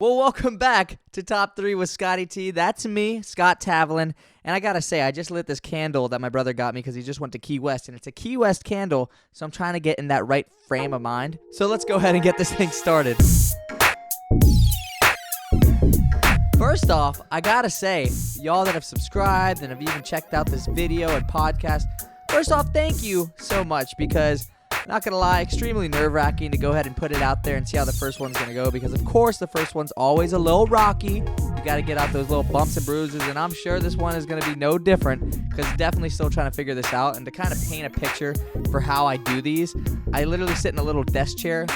Well, welcome back to Top 3 with Scotty T. That's me, Scott Tavlin. And I gotta say, I just lit this candle that my brother got me because he just went to Key West. And it's a Key West candle, so I'm trying to get in that right frame of mind. So let's go ahead and get this thing started. First off, I gotta say, y'all that have subscribed and have even checked out this video and podcast, first off, thank you so much because, not gonna lie, extremely nerve-wracking to go ahead and put it out there and see how the first one's gonna go because, of course, the first one's always a little rocky. You gotta get out those little bumps and bruises, and I'm sure this one is gonna be no different because definitely still trying to figure this out. And to kind of paint a picture for how I do these, I literally sit in a little desk chair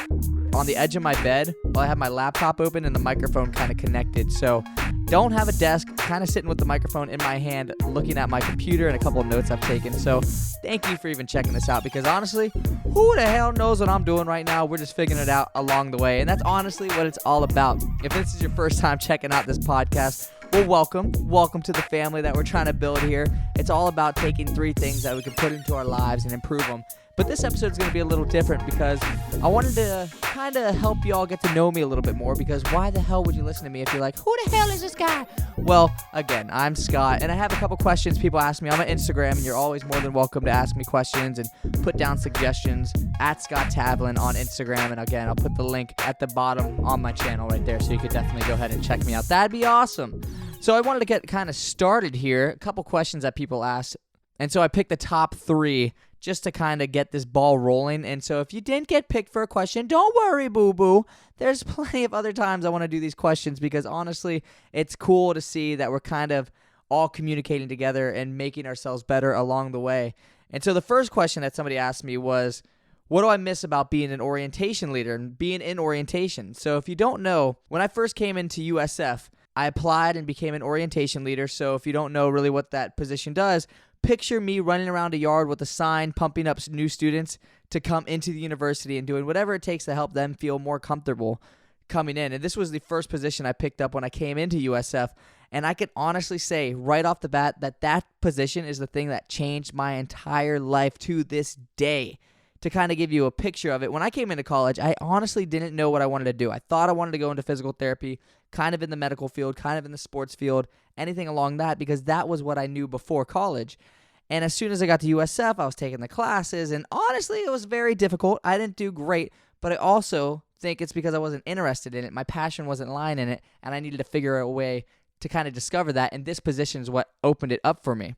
on the edge of my bed while I have my laptop open and the microphone kind of connected. So don't have a desk, kind of sitting with the microphone in my hand, looking at my computer and a couple of notes I've taken. So thank you for even checking this out because honestly, who the hell knows what I'm doing right now? We're just figuring it out along the way. And that's honestly what it's all about. If this is your first time checking out this podcast, well, welcome to the family that we're trying to build here. It's all about taking 3 things that we can put into our lives and improve them. But this episode is going to be a little different because I wanted to kind of help y'all get to know me a little bit more because why the hell would you listen to me if you're like, who the hell is this guy? Well, again, I'm Scott, and I have a couple questions people ask me on my Instagram, and you're always more than welcome to ask me questions and put down suggestions at Scott Tavlin on Instagram. And again, I'll put the link at the bottom on my channel right there so you could definitely go ahead and check me out. That'd be awesome. So I wanted to get kind of started here. A couple questions that people asked, and so I picked the top 3 just to kind of get this ball rolling. And so if you didn't get picked for a question, don't worry, boo-boo. There's plenty of other times I want to do these questions because honestly, it's cool to see that we're kind of all communicating together and making ourselves better along the way. And so the first question that somebody asked me was, what do I miss about being an orientation leader and being in orientation? So if you don't know, when I first came into USF, I applied and became an orientation leader. So if you don't know really what that position does, picture me running around a yard with a sign pumping up new students to come into the university and doing whatever it takes to help them feel more comfortable coming in. And this was the first position I picked up when I came into USF. And I can honestly say right off the bat that that position is the thing that changed my entire life to this day. To kind of give you a picture of it, when I came into college, I honestly didn't know what I wanted to do. I thought I wanted to go into physical therapy, kind of in the medical field, kind of in the sports field, anything along that, because that was what I knew before college. And as soon as I got to USF, I was taking the classes, and honestly, it was very difficult. I didn't do great, but I also think it's because I wasn't interested in it. My passion wasn't lying in it, and I needed to figure out a way to kind of discover that, and this position is what opened it up for me.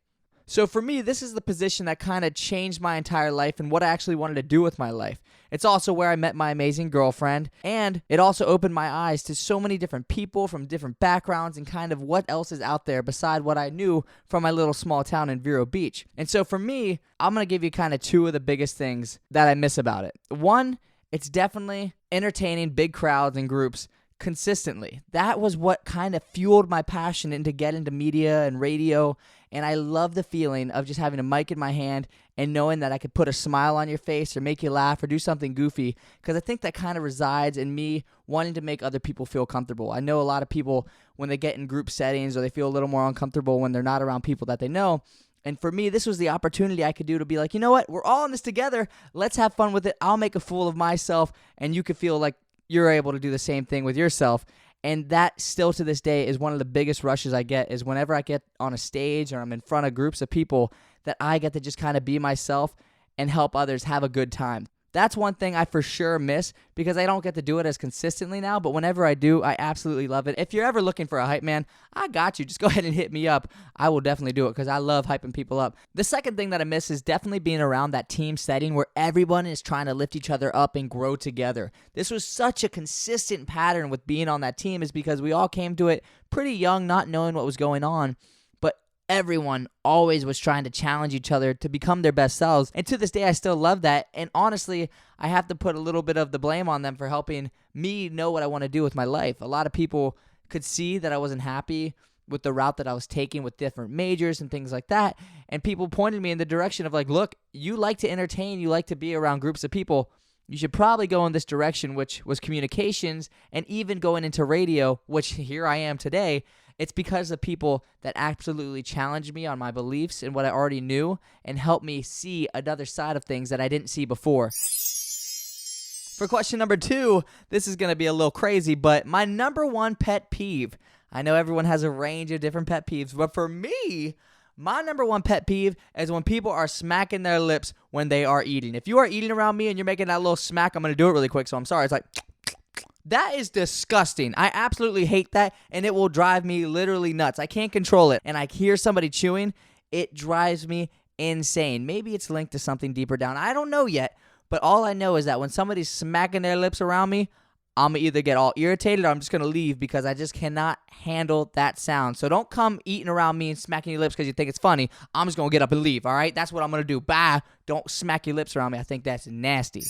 So for me, this is the position that kind of changed my entire life and what I actually wanted to do with my life. It's also where I met my amazing girlfriend, and it also opened my eyes to so many different people from different backgrounds and kind of what else is out there beside what I knew from my little small town in Vero Beach. And so for me, I'm going to give you kind of 2 of the biggest things that I miss about it. One, it's definitely entertaining big crowds and groups consistently. That was what kind of fueled my passion into get into media and radio. And I love the feeling of just having a mic in my hand and knowing that I could put a smile on your face or make you laugh or do something goofy, because I think that kind of resides in me wanting to make other people feel comfortable. I know a lot of people, when they get in group settings or they feel a little more uncomfortable when they're not around people that they know. And for me, this was the opportunity I could do to be like, you know what? We're all in this together. Let's have fun with it. I'll make a fool of myself, and you could feel like you're able to do the same thing with yourself. And that still to this day is one of the biggest rushes I get, is whenever I get on a stage or I'm in front of groups of people that I get to just kind of be myself and help others have a good time. That's one thing I for sure miss because I don't get to do it as consistently now, but whenever I do, I absolutely love it. If you're ever looking for a hype man, I got you. Just go ahead and hit me up. I will definitely do it because I love hyping people up. The second thing that I miss is definitely being around that team setting where everyone is trying to lift each other up and grow together. This was such a consistent pattern with being on that team, is because we all came to it pretty young, not knowing what was going on. Everyone always was trying to challenge each other to become their best selves. And to this day, I still love that. And honestly, I have to put a little bit of the blame on them for helping me know what I want to do with my life. A lot of people could see that I wasn't happy with the route that I was taking with different majors and things like that. And people pointed me in the direction of like, look, you like to entertain, you like to be around groups of people. You should probably go in this direction, which was communications, and even going into radio, which here I am today. It's because of people that absolutely challenged me on my beliefs and what I already knew and helped me see another side of things that I didn't see before. For question number 2, this is going to be a little crazy, but my number 1 pet peeve. I know everyone has a range of different pet peeves, but for me, my number 1 pet peeve is when people are smacking their lips when they are eating. If you are eating around me and you're making that little smack, I'm going to do it really quick, so I'm sorry. It's like, that is disgusting. I absolutely hate that, and it will drive me literally nuts. I can't control it, and I hear somebody chewing, it drives me insane. Maybe it's linked to something deeper down. I don't know yet, but all I know is that when somebody's smacking their lips around me, I'm going to either get all irritated or I'm just going to leave because I just cannot handle that sound. So don't come eating around me and smacking your lips because you think it's funny. I'm just going to get up and leave, all right? That's what I'm going to do. Bye. Don't smack your lips around me. I think that's nasty.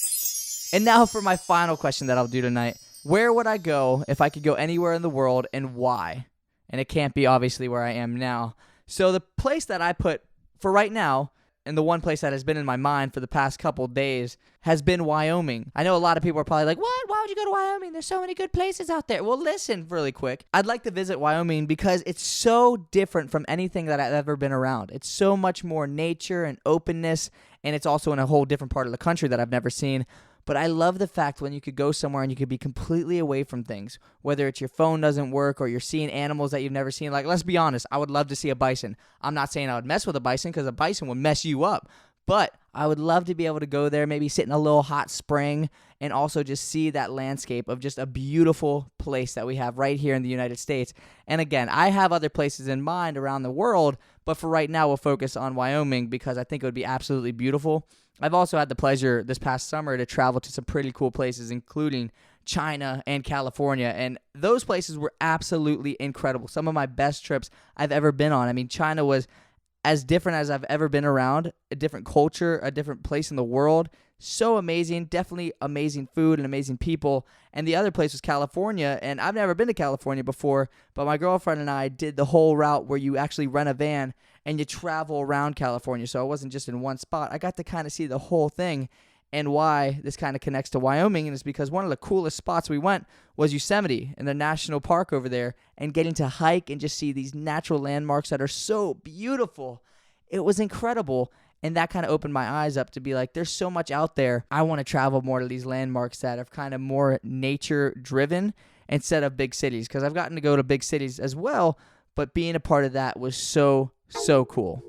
And now for my final question that I'll do tonight. Where would I go if I could go anywhere in the world and why? And it can't be obviously where I am now. So the place that I put for right now, and the one place that has been in my mind for the past couple days, has been Wyoming. I know a lot of people are probably like, what? Why would you go to Wyoming? There's so many good places out there. Well, listen really quick. I'd like to visit Wyoming because it's so different from anything that I've ever been around. It's so much more nature and openness, and it's also in a whole different part of the country that I've never seen. But I love the fact when you could go somewhere and you could be completely away from things, whether it's your phone doesn't work or you're seeing animals that you've never seen. Like, let's be honest, I would love to see a bison. I'm not saying I would mess with a bison because a bison would mess you up. But I would love to be able to go there, maybe sit in a little hot spring, and also just see that landscape of just a beautiful place that we have right here in the United States. And again, I have other places in mind around the world, but for right now, we'll focus on Wyoming because I think it would be absolutely beautiful. I've also had the pleasure this past summer to travel to some pretty cool places, including China and California, and those places were absolutely incredible. Some of my best trips I've ever been on. I mean, China was as different as I've ever been around, a different culture, a different place in the world. So amazing, definitely amazing food and amazing people. And the other place was California, and I've never been to California before, but my girlfriend and I did the whole route where you actually rent a van and you travel around California. So I wasn't just in one spot. I got to kind of see the whole thing. And why this kind of connects to Wyoming is because one of the coolest spots we went was Yosemite in the national park over there, and getting to hike and just see these natural landmarks that are so beautiful. It was incredible. And that kind of opened my eyes up to be like, there's so much out there. I want to travel more to these landmarks that are kind of more nature driven instead of big cities, because I've gotten to go to big cities as well, but being a part of that was so cool.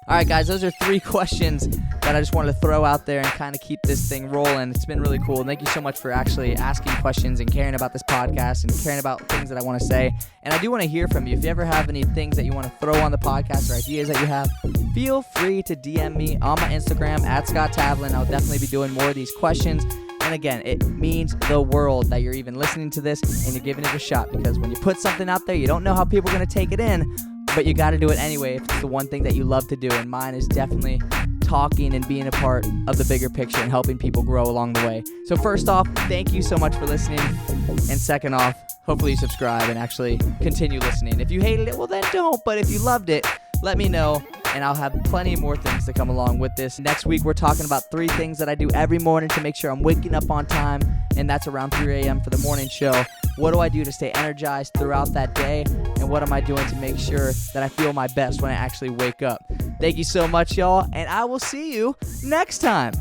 All right, guys, those are 3 questions that I just wanted to throw out there and kind of keep this thing rolling. It's been really cool. Thank you so much for actually asking questions and caring about this podcast and caring about things that I want to say. And I do want to hear from you. If you ever have any things that you want to throw on the podcast or ideas that you have, feel free to DM me on my Instagram at Scott Tavlin. I'll definitely be doing more of these questions. And again, it means the world that you're even listening to this and you're giving it a shot, because when you put something out there, you don't know how people are going to take it in, but you got to do it anyway if it's the one thing that you love to do. And mine is definitely talking and being a part of the bigger picture and helping people grow along the way. So first off, thank you so much for listening. And second off, hopefully you subscribe and actually continue listening. If you hated it, well then don't. But if you loved it, let me know, and I'll have plenty more things to come along with this. Next week, we're talking about 3 things that I do every morning to make sure I'm waking up on time, and that's around 3 a.m. for the morning show. What do I do to stay energized throughout that day, and what am I doing to make sure that I feel my best when I actually wake up? Thank you so much, y'all, and I will see you next time.